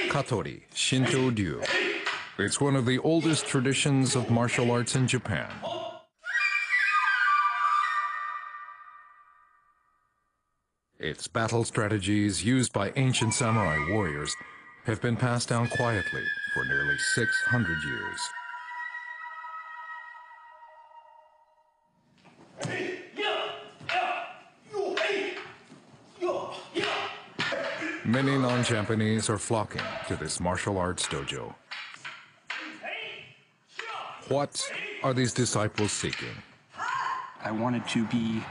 Katori Shinto Ryu. It's one of the oldest traditions of martial arts in Japan. Its battle strategies used by ancient samurai warriors have been passed down quietly for nearly 600 years. Many non-Japanese are flocking to this martial arts dojo. What are these disciples seeking? I wanted to be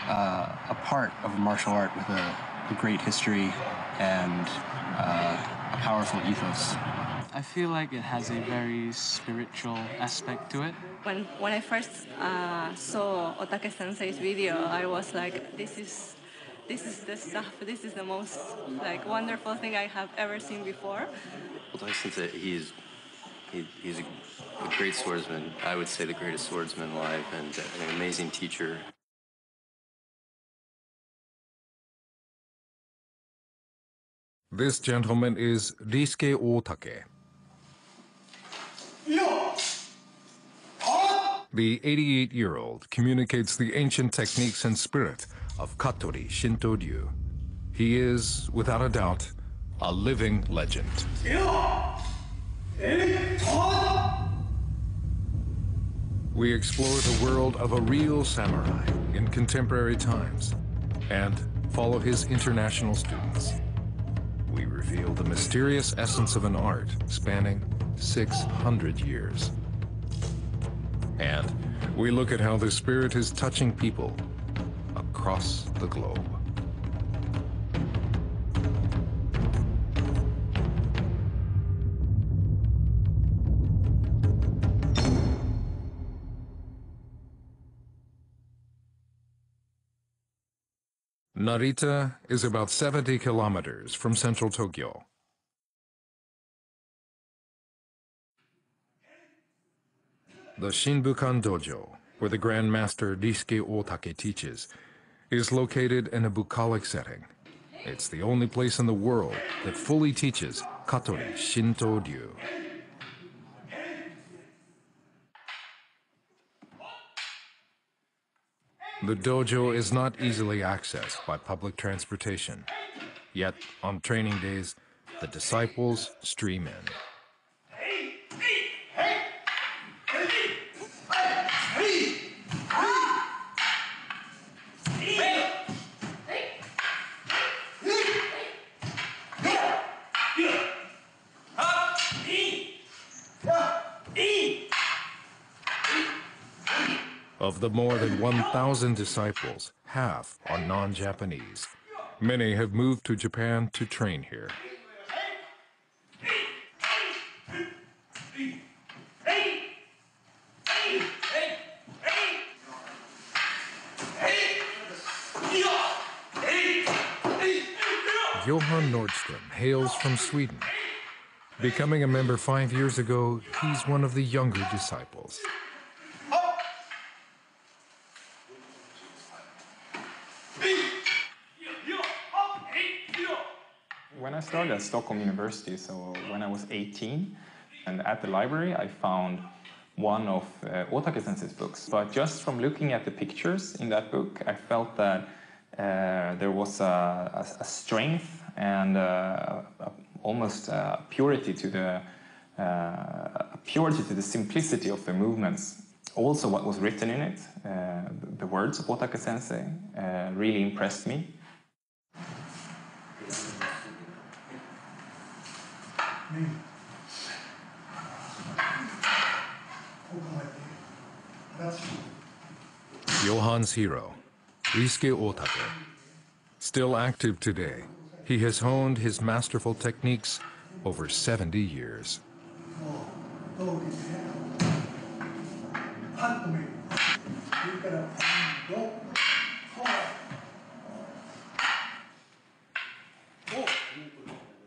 a part of a martial art with a great history and a powerful ethos. I feel like it has a very spiritual aspect to it. When I first saw Otake Sensei's video, I was like, this is the stuff. This is the most wonderful thing I have ever seen before. Otake Sensei, he's a great swordsman. I would say the greatest swordsman alive, and an amazing teacher. This gentleman is Risuke Otake. The 88-year-old communicates the ancient techniques and spirit of Katori Shinto Ryu. He is, without a doubt, a living legend. We explore the world of a real samurai in contemporary times and follow his international students. We reveal the mysterious essence of an art spanning 600 years. And we look at how the spirit is touching people across the globe. Narita is about 70 kilometers from central Tokyo. The Shinbukan Dojo, where the Grand Master Risuke Otake teaches, is located in a bucolic setting. It's the only place in the world that fully teaches Katori Shinto Ryu. The dojo is not easily accessed by public transportation. Yet, on training days, the disciples stream in. Of the more than 1,000 disciples, half are non-Japanese. Many have moved to Japan to train here. Johan Nordström hails from Sweden. Becoming a member 5 years ago, he's one of the younger disciples. When I started at Stockholm University, so when I was 18, and at the library I found one of Otake Sensei's books. But just from looking at the pictures in that book, I felt that there was a strength and almost a purity to the simplicity of the movements. Also, what was written in it, the words of Otake Sensei, really impressed me. Johan's hero, Risuke Otake. Still active today, he has honed his masterful techniques over 70 years.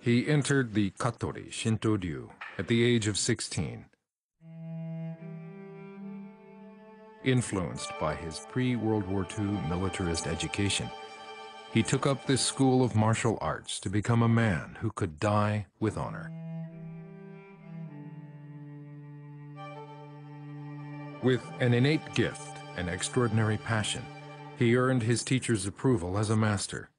He entered the Katori Shinto Ryu at the age of 16. Influenced by his pre-World War II militarist education, he took up this school of martial arts to become a man who could die with honor. With an innate gift and extraordinary passion, he earned his teacher's approval as a master.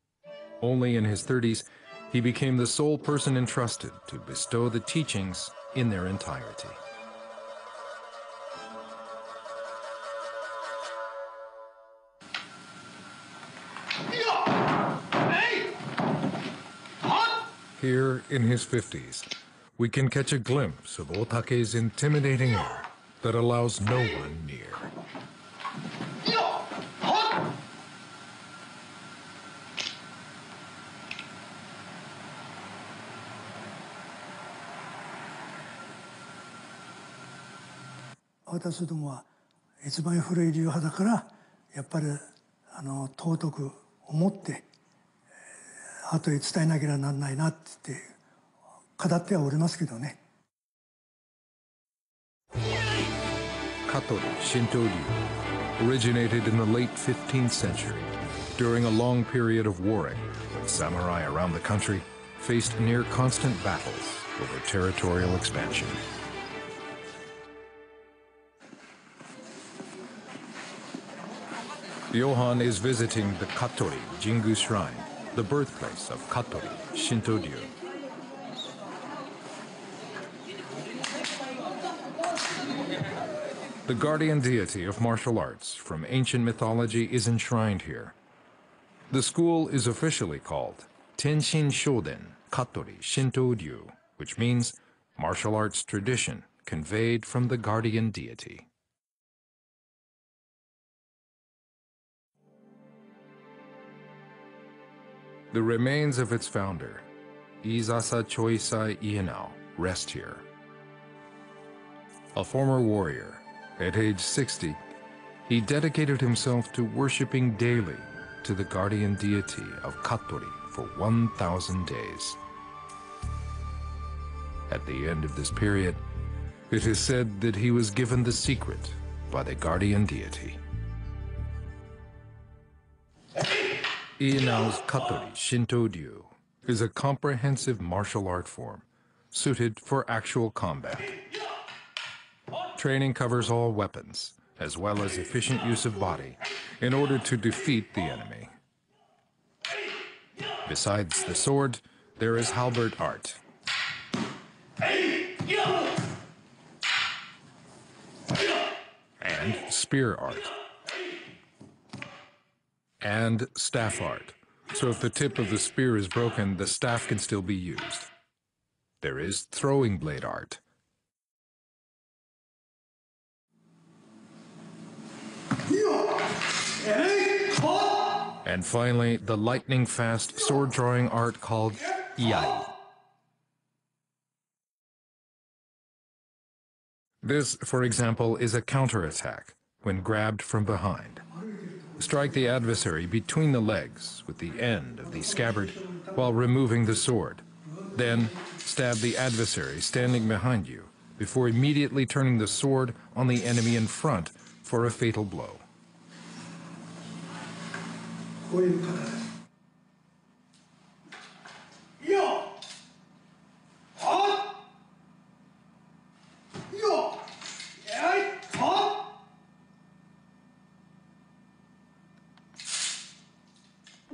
Only in his 30s, he became the sole person entrusted to bestow the teachings in their entirety. Here in his 50s, we can catch a glimpse of Otake's intimidating air that allows no one near.私どもは一番古い流派だからやっぱり尊く思って後へ伝えなければならないなって語ってはおりますけどね。Katori Shinto Ryu originated in the late 15th century during a long period of warring when samurai around the country faced near constant battles over territorial expansion. Johan is visiting the Katori Jingu Shrine, the birthplace of Katori Shinto Ryu. The guardian deity of martial arts from ancient mythology is enshrined here. The school is officially called Tenshin Shoden Katori Shinto Ryu, which means martial arts tradition conveyed from the guardian deity. The remains of its founder, Izasa Choisai Ienao, rest here. A former warrior, at age 60, he dedicated himself to worshiping daily to the guardian deity of Katori for 1,000 days. At the end of this period, it is said that he was given the secret by the guardian deity. Ienao's Katori Shinto Ryu is a comprehensive martial art form suited for actual combat. Training covers all weapons, as well as efficient use of body, in order to defeat the enemy. Besides the sword, there is halberd art. And spear art. And staff art, so if the tip of the spear is broken, the staff can still be used. There is throwing blade art. And finally, the lightning-fast sword-drawing art called iai. This, for example, is a counterattack when grabbed from behind. Strike the adversary between the legs with the end of the scabbard while removing the sword. Then stab the adversary standing behind you before immediately turning the sword on the enemy in front for a fatal blow.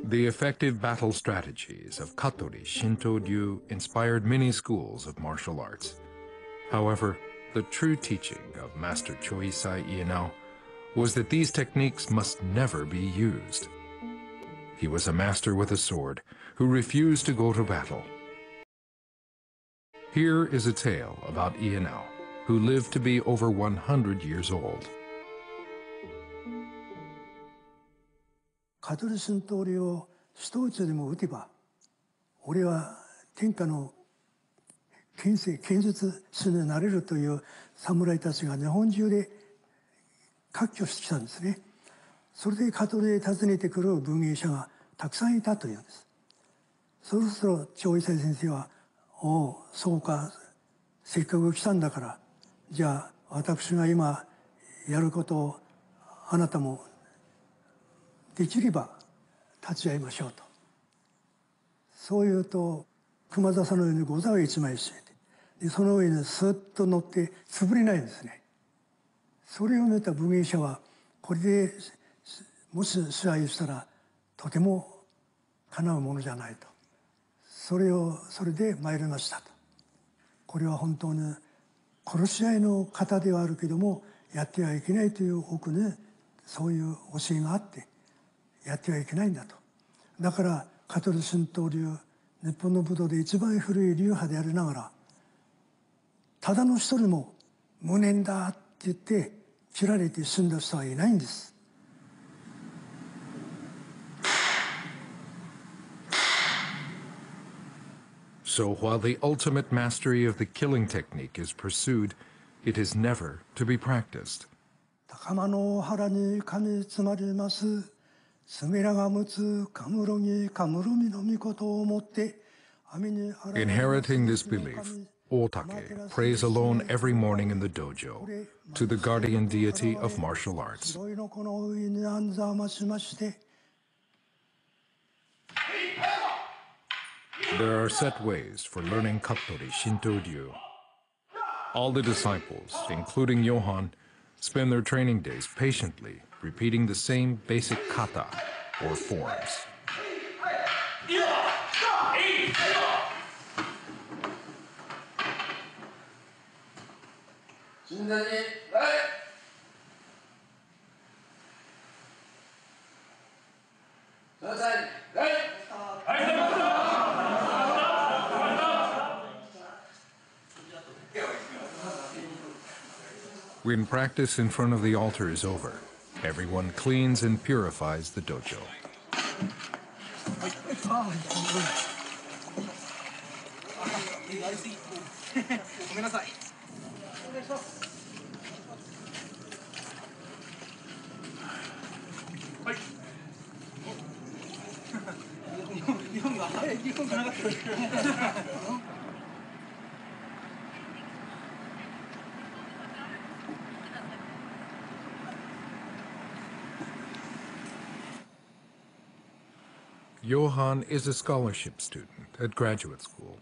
The effective battle strategies of Katori Shinto Ryu inspired many schools of martial arts. However, the true teaching of Master Choisai Ienao was that these techniques must never be used. He was a master with a sword who refused to go to battle. Here is a tale about Ienao, who lived to be over 100 years old. Katori Shinto Ryuを一打ちでも打てば、俺は天下の剣術師になれるという侍たちが日本中で割拠してきたんですね。それでカトリへ訪ねてくる文芸者がたくさんいたというんです。そろそろ長伊勢先生は「おうそうかせっかく来たんだからじゃあ私が今やることをあなたもできれば立ち会いましょう」と。そういうと熊笹のようにゴザを一枚締めて、でその上にスッと乗って潰れないんですね。それを見た武芸者はこれでもし支配したらとてもかなうものじゃないと、それで参りましたと。これは本当に殺し合いの型ではあるけどもやってはいけないという奥にそういう教えがあってやってはいけないんだと。だから香取神道流、日本の武道で一番古い流派でありながらただの一人も無念だって言って切られて死んだ人はいないんです。So while the ultimate mastery of the killing technique is pursued, it is never to be practiced. 高間の原に神詰まります。すめらがむつかむろぎかむるみのみことをもって。Inheriting this belief, Otake prays alone every morning in the dojo to the guardian deity of martial arts. There are set ways for learning Katori Shinto Ryu. All the disciples, including Johan, spend their training days patiently repeating the same basic kata or forms. When practice in front of the altar is over, everyone cleans and purifies the dojo. Johan is a scholarship student at graduate school.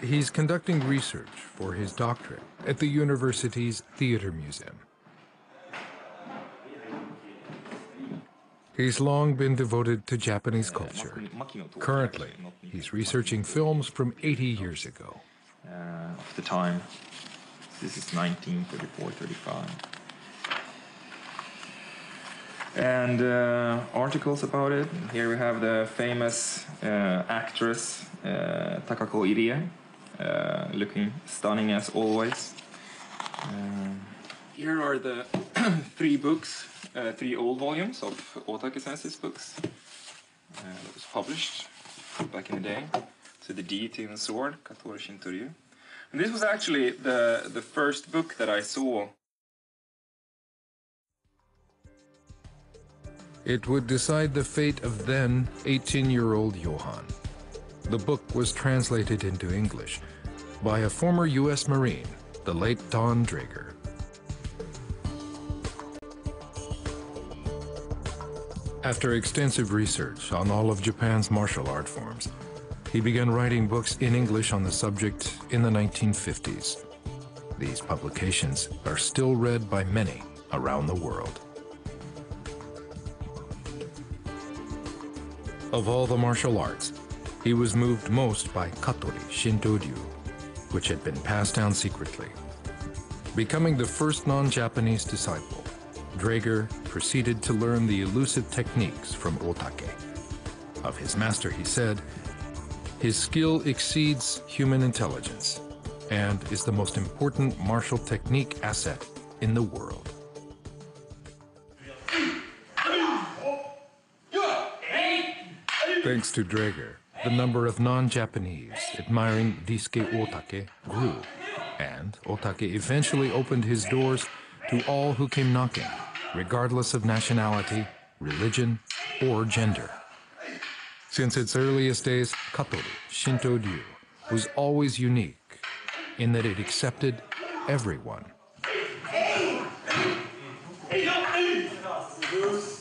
He's conducting research for his doctorate at the university's theater museum. He's long been devoted to Japanese culture. Currently, he's researching films from 80 years ago. Of the time, this is 1934-35. And articles about it. Here we have the famous actress Takako Irie, looking stunning as always. Here are the three books, three old volumes of Otake-sensei's books that was published back in the day. So the Deity and the Sword, Katori Shinto Ryu. And this was actually the first book that I saw. It would decide the fate of then 18-year-old Johan. The book was translated into English by a former U.S. Marine, the late Don Draeger. After extensive research on all of Japan's martial art forms, he began writing books in English on the subject in the 1950s. These publications are still read by many around the world. Of all the martial arts, he was moved most by Katori Shinto Ryu, which had been passed down secretly. Becoming the first non-Japanese disciple, Draeger proceeded to learn the elusive techniques from Otake. Of his master, he said, "His skill exceeds human intelligence and is the most important martial technique asset in the world." Thanks to Draeger, the number of non-Japanese admiring Risuke Otake grew, and Otake eventually opened his doors to all who came knocking, regardless of nationality, religion, or gender. Since its earliest days, Katori Shinto Ryu was always unique in that it accepted everyone.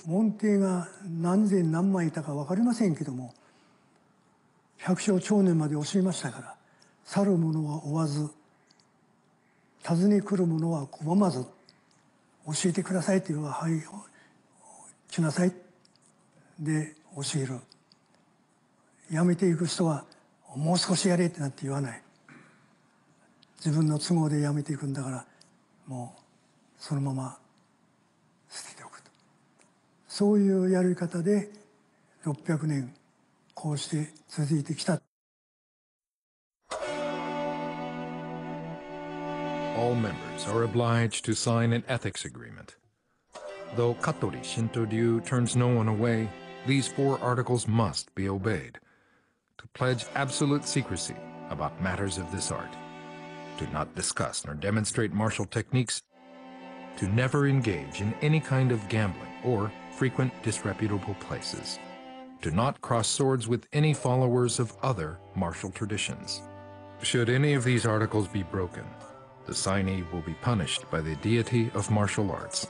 門弟が何千何枚いたか分かりませんけども、百姓長年まで教えましたから、去る者は追わず、訪ね来る者は拒まず、教えてくださいと言えば、はい、来なさい。で、教える。辞めていく人は、もう少しやれってなって言わない。自分の都合で辞めていくんだから、もうそのまま捨てておくと。そういうやり方で600年こうして続いてきた。All members are obliged to sign an ethics agreement. Though Katori Shinto Ryu turns no one away, these 4 articles must be obeyed. To pledge absolute secrecy about matters of this art, to not discuss nor demonstrate martial techniques, to never engage in any kind of gambling or frequent disreputable places, to not cross swords with any followers of other martial traditions. Should any of these articles be broken, the signee will be punished by the deity of martial arts.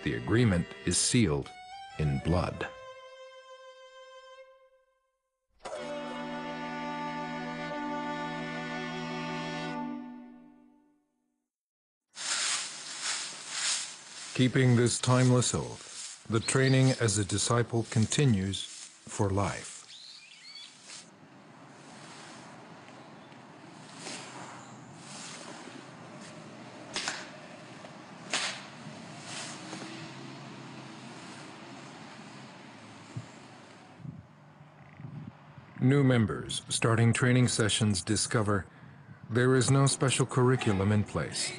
The agreement is sealed in blood. Keeping this timeless oath, the training as a disciple continues for life. New members starting training sessions discover there is no special curriculum in place.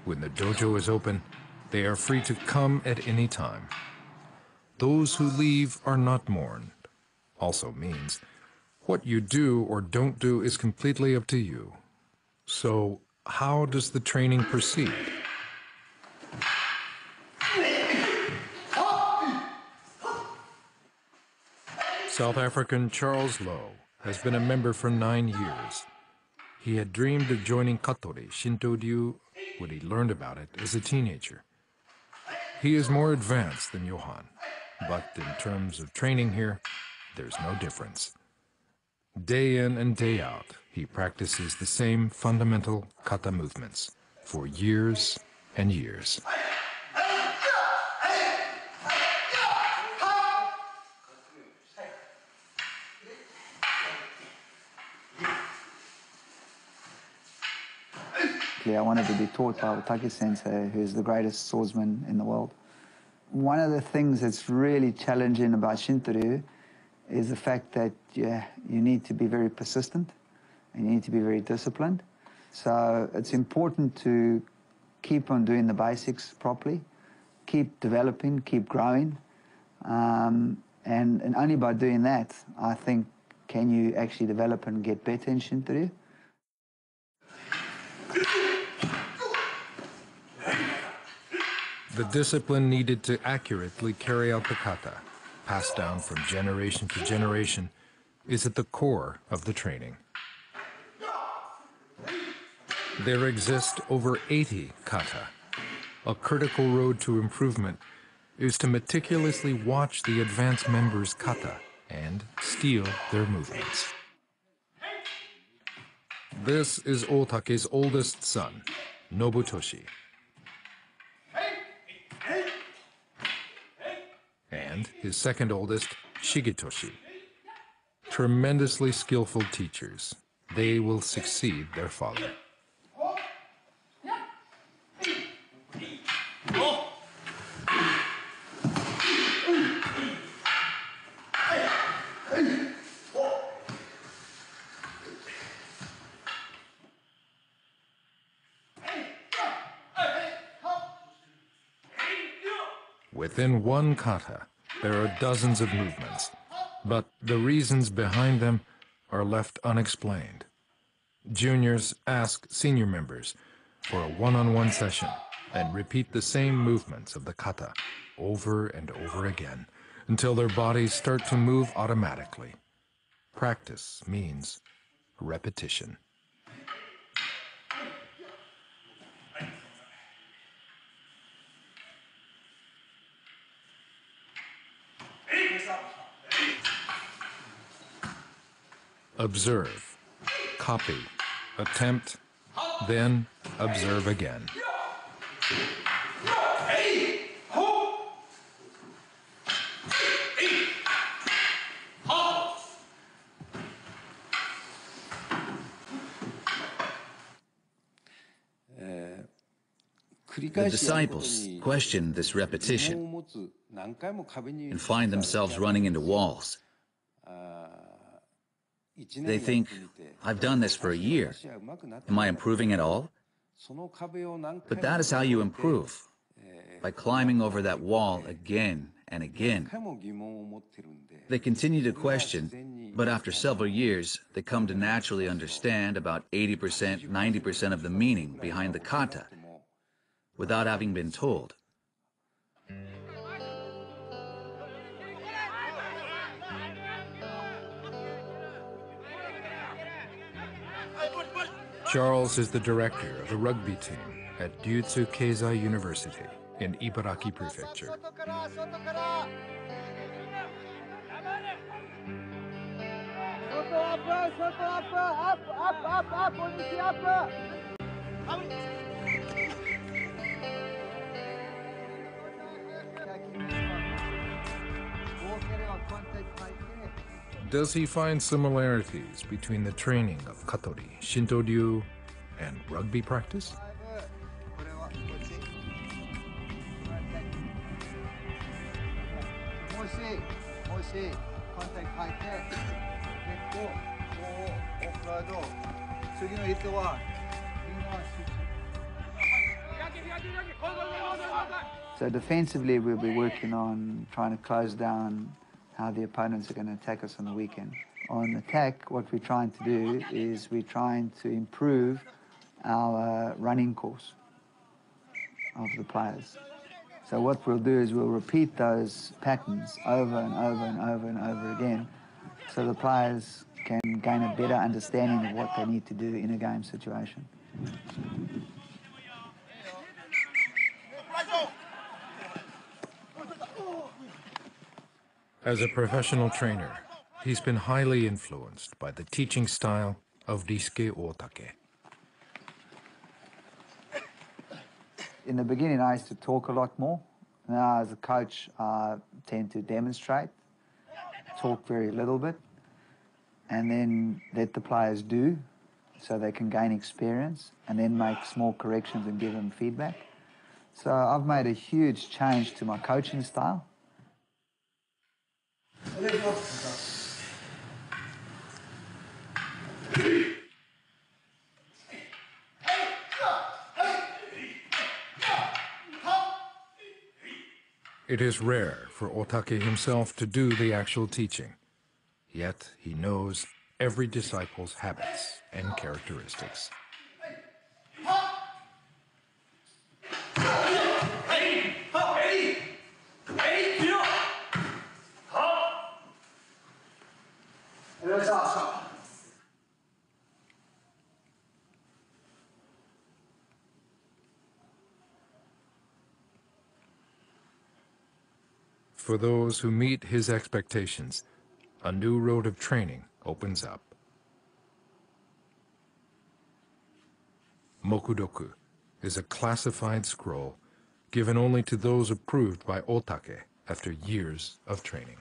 When the dojo is open, they are free to come at any time. Those who leave are not mourned. Also means what you do or don't do is completely up to you. So how does the training proceed? South African Charles Lowe has been a member for 9 years. He had dreamed of joining Katori Shinto Ryu when he learned about it as a teenager. He is more advanced than Johan, but in terms of training here, there's no difference. Day in and day out, he practices the same fundamental kata movements for years and years. I wanted to be taught by Otake Sensei, who's the greatest swordsman in the world. One of the things that's really challenging about Shinto Ryu is the fact that you need to be very persistent and you need to be very disciplined. So it's important to keep on doing the basics properly, keep developing, keep growing, and only by doing that, I think, can you actually develop and get better in Shinto Ryu. The discipline needed to accurately carry out the kata, passed down from generation to generation, is at the core of the training. There exist over 80 kata. A critical road to improvement is to meticulously watch the advanced members' kata and steal their movements. This is Otake's oldest son, Nobutoshi. And his second oldest, Shigetoshi. Tremendously skillful teachers. They will succeed their father. Within one kata, there are dozens of movements, but the reasons behind them are left unexplained. Juniors ask senior members for a one-on-one session and repeat the same movements of the kata over and over again until their bodies start to move automatically. Practice means repetition. Observe, copy, attempt, then observe again. The disciples question this repetition and find themselves running into walls. They think, I've done this for a year. Am I improving at all? But that is how you improve, by climbing over that wall again and again. They continue to question, but after several years, they come to naturally understand about 80%, 90% of the meaning behind the kata, without having been told. Charles is the director of the rugby team at Ryutsu Keizai University in Ibaraki Prefecture. Does he find similarities between the training of Katori Shinto Ryu and rugby practice? So defensively, we'll be working on trying to close down how the opponents are going to attack us on the weekend. On attack, what we're trying to do is we're trying to improve our running course of the players. So what we'll do is we'll repeat those patterns over and over and over and over again so the players can gain a better understanding of what they need to do in a game situation. As a professional trainer, he's been highly influenced by the teaching style of Risuke Otake. In the beginning, I used to talk a lot more. Now, as a coach, I tend to demonstrate, talk very little bit, and then let the players do so they can gain experience, and then make small corrections and give them feedback. So I've made a huge change to my coaching style. It is rare for Otake himself to do the actual teaching, yet he knows every disciple's habits and characteristics. For those who meet his expectations, a new road of training opens up. Mokudoku is a classified scroll given only to those approved by Otake after years of training.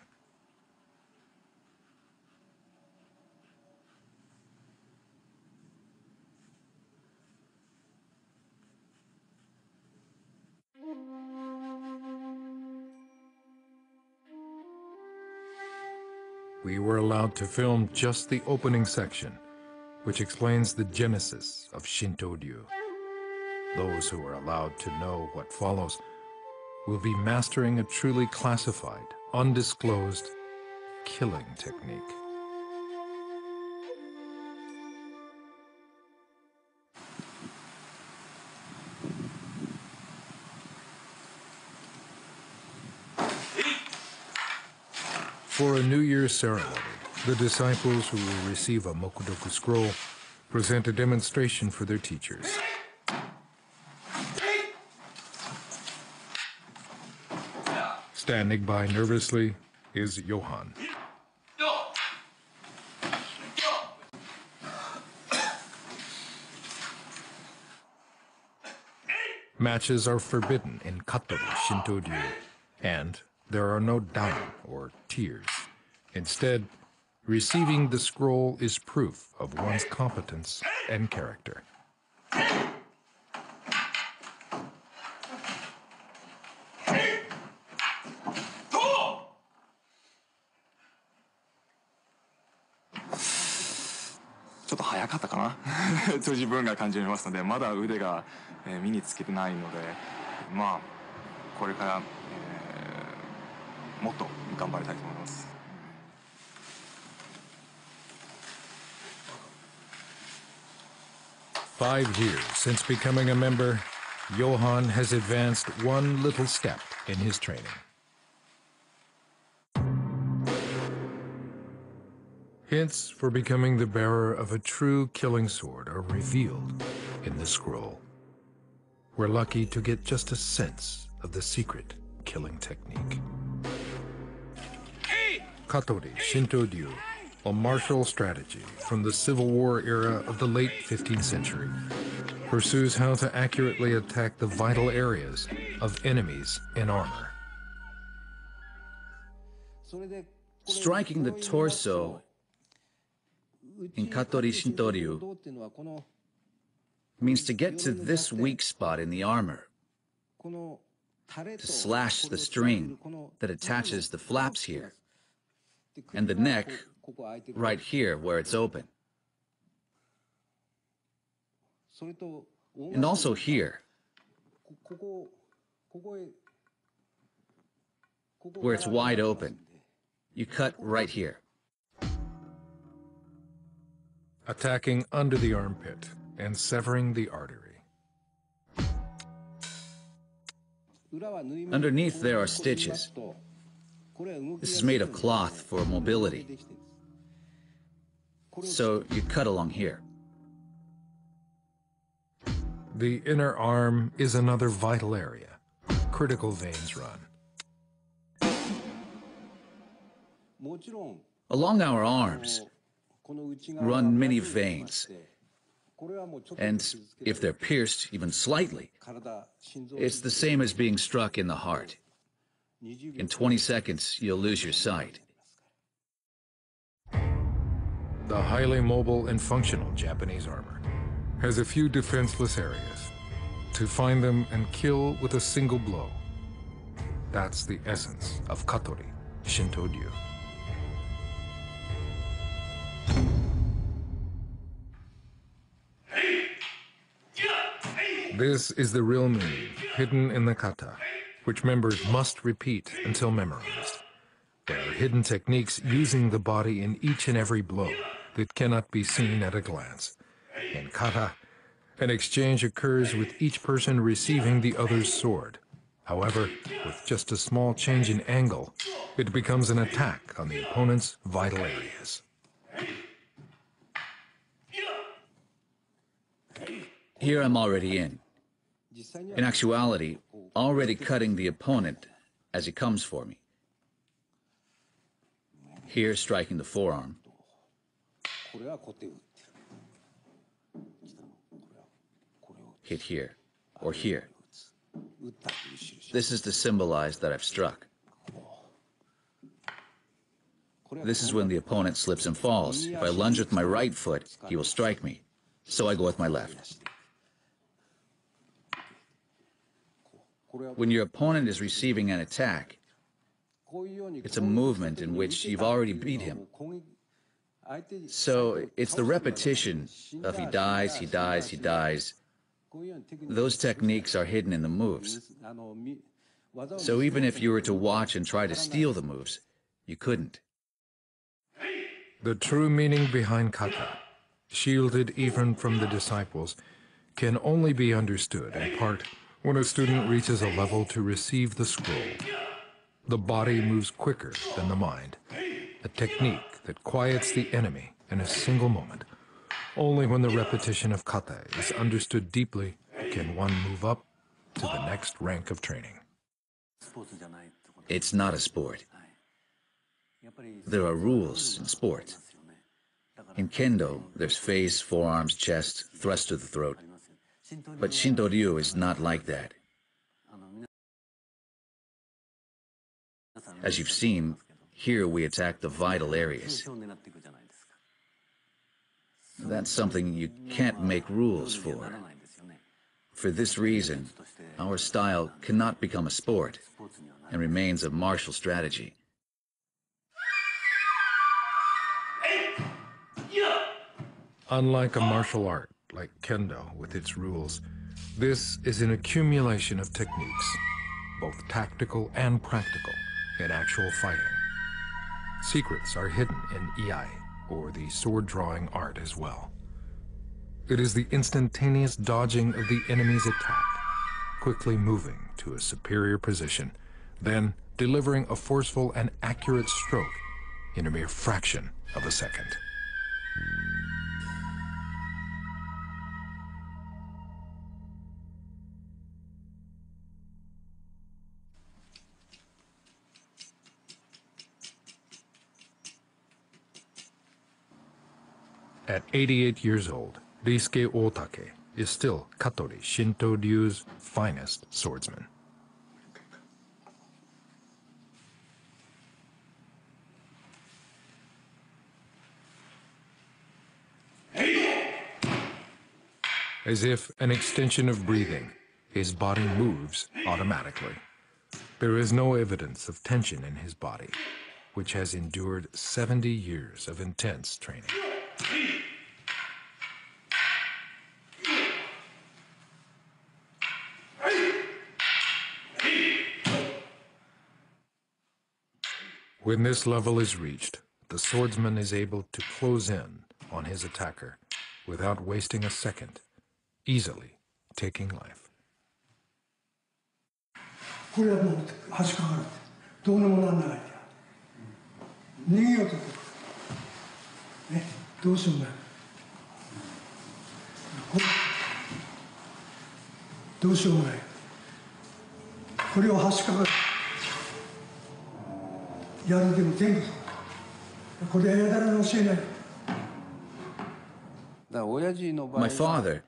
We were allowed to film just the opening section, which explains the genesis of Shinto Ryu. Those who are allowed to know what follows will be mastering a truly classified, undisclosed, killing technique. For a New Year's ceremony, the disciples who will receive a Mokudoku scroll present a demonstration for their teachers. Standing by nervously is Johann, Matches are forbidden in Katori Shinto Ryu, and there are no down or tears. Instead, receiving the scroll is proof of one's competence and character. ちょっと早かったかなと自分が感じますので、まだ腕が身につけてないので、まあこれから、もっと頑張りたいと思います。5 years since becoming a member, Johan has advanced one little step in his training. Hints for becoming the bearer of a true killing sword are revealed in the scroll. We're lucky to get just a sense of the secret killing technique. Katori Shinto Ryu, a martial strategy from the Civil War era of the late 15th century, pursues how to accurately attack the vital areas of enemies in armor. Striking the torso in Katori Shinto Ryu means to get to this weak spot in the armor, to slash the string that attaches the flaps here, and the neck right here where it's open. And also here, where it's wide open. You cut right here. Attacking under the armpit and severing the artery. Underneath there are stitches. This is made of cloth for mobility. So you cut along here. The inner arm is another vital area. Critical veins run. Along our arms run many veins, and if they're pierced even slightly, it's the same as being struck in the heart. In 20 seconds, you'll lose your sight. The highly mobile and functional Japanese armor has a few defenseless areas. To find them and kill with a single blow. That's the essence of Katori Shinto Ryu. This is the real meaning hidden in the kata, which members must repeat until memorized. There are hidden techniques using the body in each and every blow that cannot be seen at a glance. In kata, an exchange occurs with each person receiving the other's sword. However, with just a small change in angle, it becomes an attack on the opponent's vital areas. Here I'm already in. In actuality, already cutting the opponent as he comes for me. Here, striking the forearm. Hit here, or here. This is to symbolize that I've struck. This is when the opponent slips and falls. If I lunge with my right foot, he will strike me. So I go with my left. When your opponent is receiving an attack, it's a movement in which you've already beat him. So it's the repetition of he dies, he dies, he dies. Those techniques are hidden in the moves. So even if you were to watch and try to steal the moves, you couldn't. The true meaning behind kata, shielded even from the disciples, can only be understood in part when a student reaches a level to receive the scroll. The body moves quicker than the mind, a technique that quiets the enemy in a single moment. Only when the repetition of kata is understood deeply can one move up to the next rank of training. It's not a sport. There are rules in sport. In kendo, there's face, forearms, chest, thrust to the throat. But Shinto Ryu is not like that. As you've seen, here we attack the vital areas. That's something you can't make rules for. For this reason, our style cannot become a sport and remains a martial strategy. Unlike a martial art like kendo with its rules, this is an accumulation of techniques, both tactical and practical, in actual fighting. Secrets are hidden in iai, or the sword-drawing art as well. It is the instantaneous dodging of the enemy's attack, quickly moving to a superior position, then delivering a forceful and accurate stroke in a mere fraction of a second. At 88 years old, Ryusuke Otake is still Katori Shinto Ryu's finest swordsman. As if an extension of breathing, his body moves automatically. There is no evidence of tension in his body, which has endured 70 years of intense training. When this level is reached, the swordsman is able to close in on his attacker without wasting a second, easily taking life. これはもう端かかる。どうにもなんない。逃げようとする。ね、どうしようもない。どうしようもない。これを端かかる。やるでも全部そう。これはやだらに教えない。My father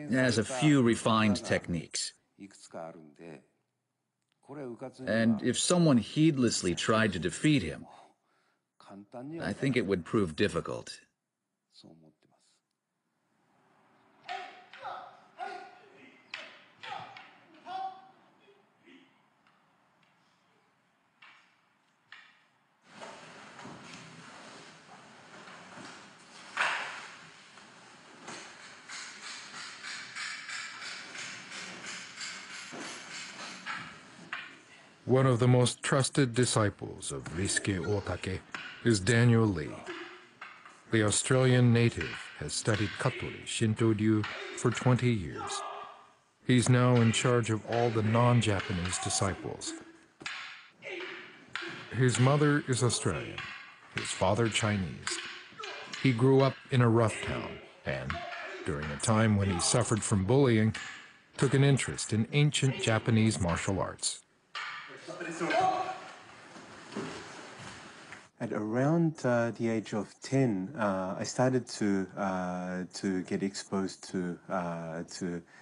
has a few refined techniques. And if someone heedlessly tried to defeat him, I think it would prove difficult. One of the most trusted disciples of Ryusuke Otake is Daniel Lee. The Australian native has studied Katori Shinto Ryu for 20 years. He's now in charge of all the non-Japanese disciples. His mother is Australian, his father Chinese. He grew up in a rough town and, during a time when he suffered from bullying, took an interest in ancient Japanese martial arts. At around the age of 10, I started to get exposed to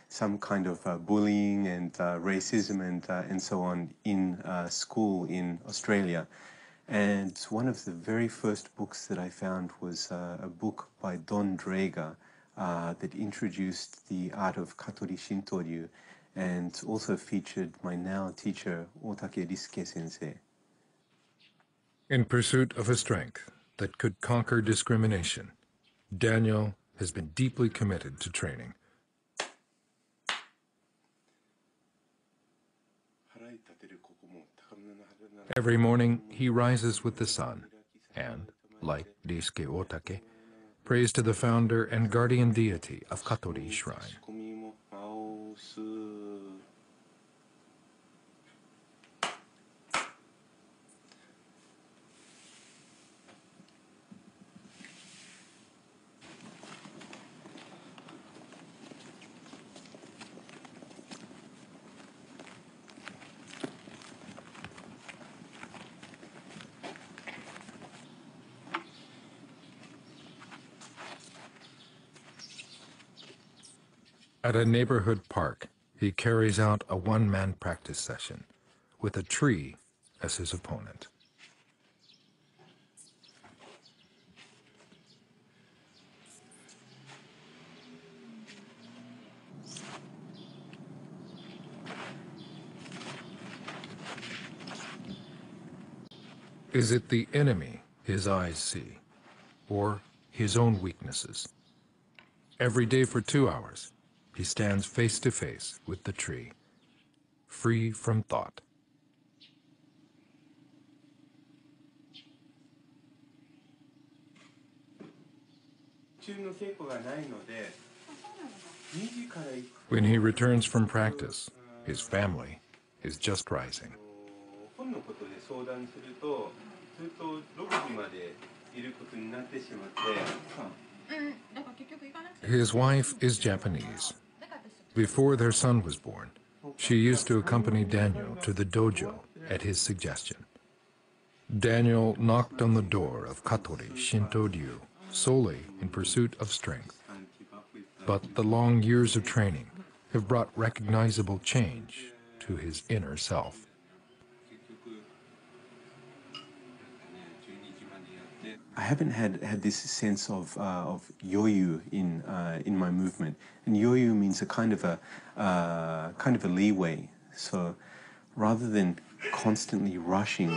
some kind of bullying and racism and so on in school in Australia. And one of the very first books that I found was a book by Don Draeger that introduced the art of Katori Shinto Ryu and also featured my now teacher, Otake Ryusuke sensei. In pursuit of a strength that could conquer discrimination, Daniel has been deeply committed to training. Every morning, he rises with the sun and, like Ryusuke Otake, prays to the founder and guardian deity of Katori Shrine. At a neighborhood park, he carries out a one-man practice session with a tree as his opponent. Is it the enemy his eyes see, or his own weaknesses? Every day for 2 hours, he stands face to face with the tree, free from thought. When he returns from practice, his family is just rising. His wife is Japanese. Before their son was born, she used to accompany Daniel to the dojo at his suggestion. Daniel knocked on the door of Katori Shinto Ryu solely in pursuit of strength. But the long years of training have brought recognizable change to his inner self. I haven't had this sense of yoyu in my movement, and yoyu means a kind of a leeway. So rather than constantly rushing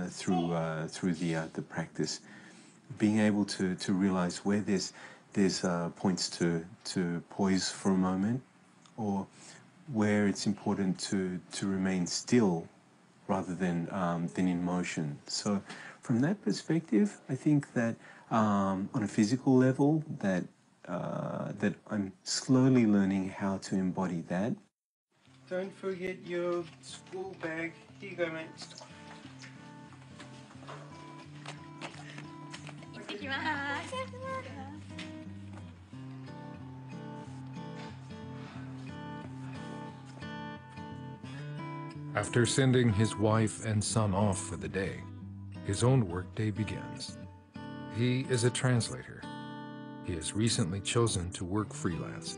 through the practice, being able to realize where there's points to poise for a moment, or where it's important to remain still rather than in motion. So from that perspective, I think that on a physical level, that I'm slowly learning how to embody that. Don't forget your school bag. Here you go, mate. After sending his wife and son off for the day, his own workday begins. He is a translator. He has recently chosen to work freelance,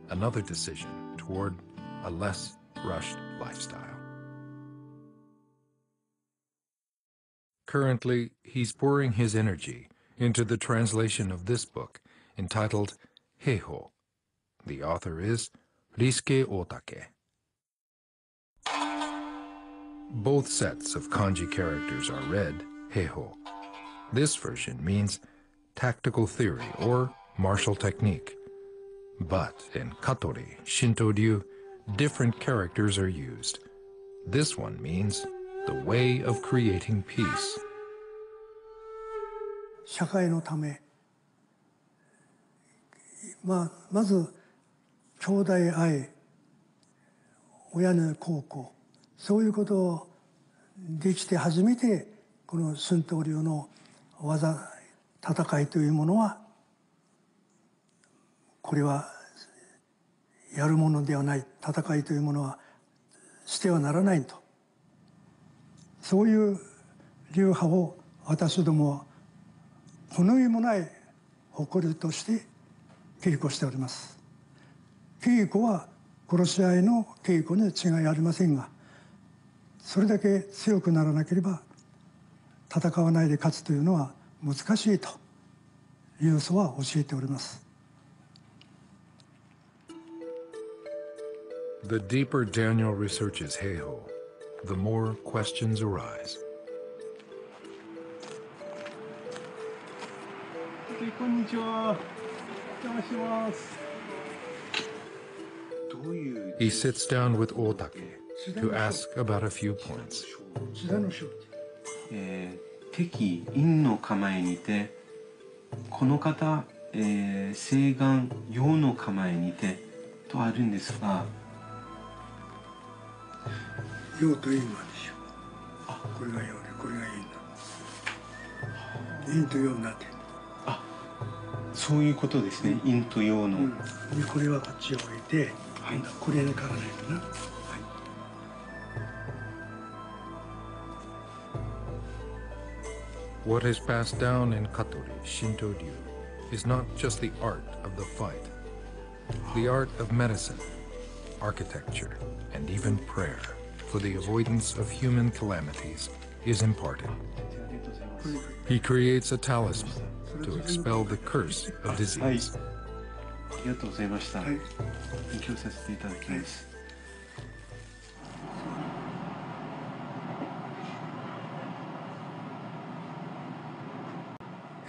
another decision toward a less rushed lifestyle. Currently, he's pouring his energy into the translation of this book entitled Heiho. The author is Risuke Otake. Both sets of kanji characters are read Heiho. This version means tactical theory or martial technique. But in Katori Shinto Ryu, different characters are used. This one means the way of creating peace. 社会のため、まず兄弟愛、親の孝行、そういうことをできて初めてこの春闘流の技、戦いというものはこれはやるものではない、戦いというものはしてはならないと、そういう流派を私どもはこの上もない誇りとして稽古しております。稽古は殺し合いの稽古に違いありませんが、それだけ強くならなければ戦わないで勝つというのは難しいという嘘は教えております。The deeper Daniel researches Heiho, the more questions arise. こんにちは。お邪魔します。He sits down with Otake to ask about a few points. 敵陰の構えにて、この方、西岸陽の構えにてとあるんですが、陽と陰はでしょう。これが陽でこれが陰だ。陰と陽になって。そういうことですね。陰と陽の。でこれはこっちを置いて、はい、これに変わらないとな。はい。What is passed down in Katori Shinto Ryu is not just the art of the fight, The art of medicine, architecture, and even prayer for the avoidance of human calamities is imparted. He creates a talisman to expel the curse of disease.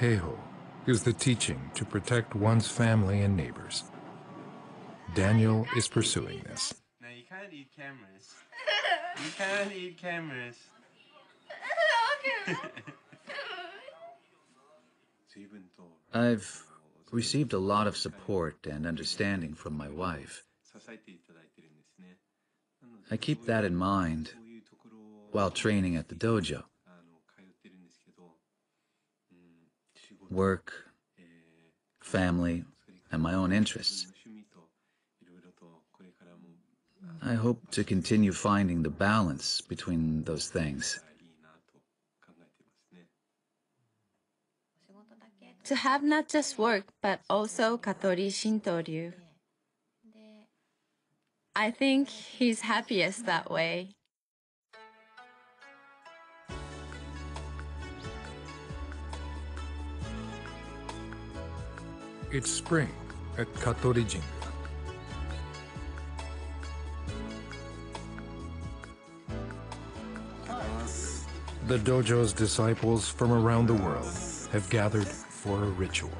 Heiho is the teaching to protect one's family and neighbors. Daniel is pursuing this. Now you can't eat cameras. You can't eat cameras. I've received a lot of support and understanding from my wife. I keep that in mind while training at the dojo. Work, family, and my own interests. I hope to continue finding the balance between those things. To have not just work, but also Katori Shinto Ryu. I think he's happiest that way. It's spring at Katori Jingu. The dojo's disciples from around the world have gathered for a ritual.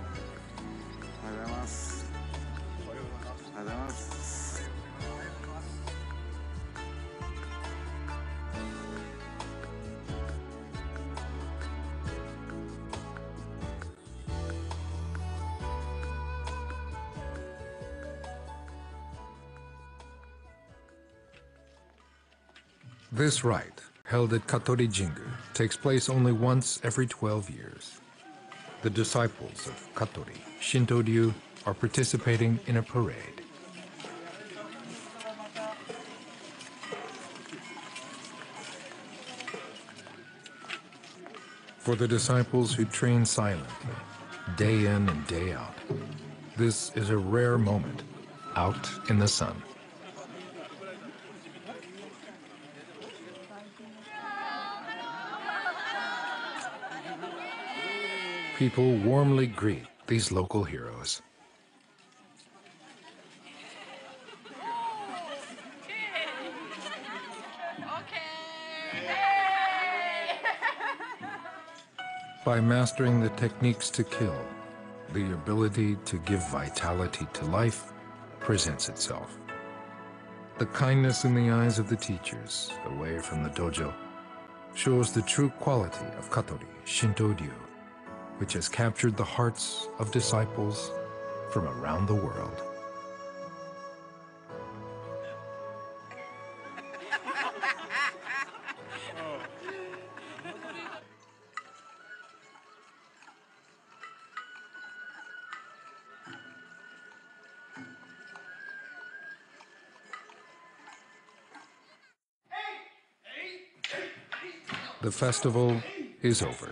This rite, held at Katori Jingu, takes place only once every 12 years. The disciples of Katori Shinto Ryu are participating in a parade. For the disciples who train silently, day in and day out, this is a rare moment out in the sun. People warmly greet these local heroes. By mastering the techniques to kill, the ability to give vitality to life presents itself. The kindness in the eyes of the teachers away from the dojo shows the true quality of Katori Shinto Ryu, which has captured the hearts of disciples from around the world. The festival is over,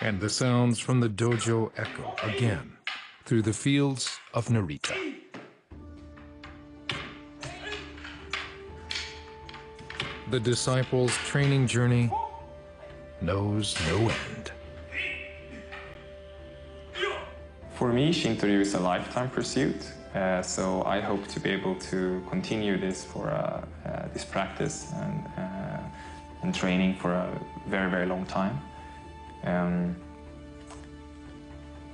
and the sounds from the dojo echo again through the fields of Narita. The disciples' training journey knows no end. For me, Shinto Ryu is a lifetime pursuit, so I hope to be able to continue this for this practice and training for a very, very long time.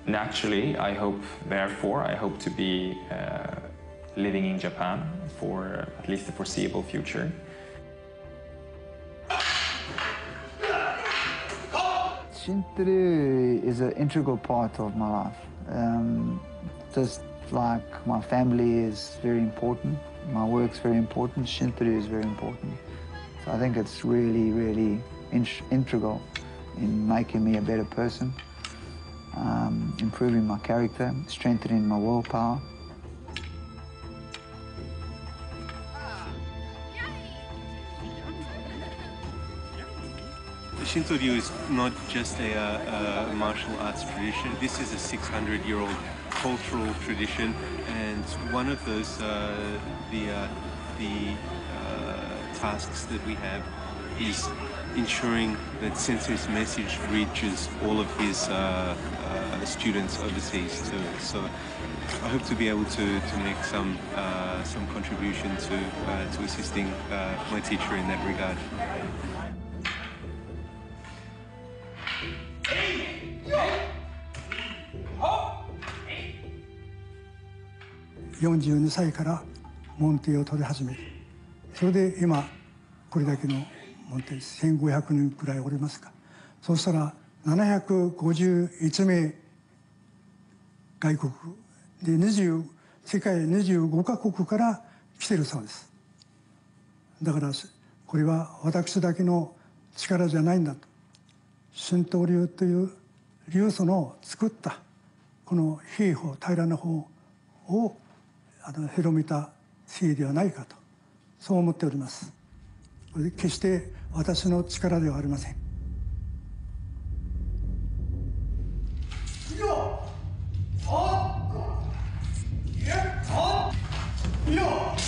Naturally, I hope to be living in Japan for at least the foreseeable future. Shinto Ryu is an integral part of my life. Just like my family is very important, my work's very important, Shinto Ryu is very important. So I think it's really, really integral in making me a better person, improving my character, strengthening my willpower. Shinto Ryu is not just a martial arts tradition. This is a 600-year-old cultural tradition, and one of those tasks that we have is ensuring that Sensei's message reaches all of his students overseas too. So I hope to be able to make some contribution to assisting my teacher in that regard. 42歳から門弟を取り始めて、それで今これだけの門弟1500人くらいおりますか。そうしたら751名外国で世界25カ国から来てるそうです。だからこれは私だけの力じゃないんだと。神道流という流祖の作ったこの兵法平らな法を広めた知恵ではないかと、そう思っております。決して私の力ではありません。よっ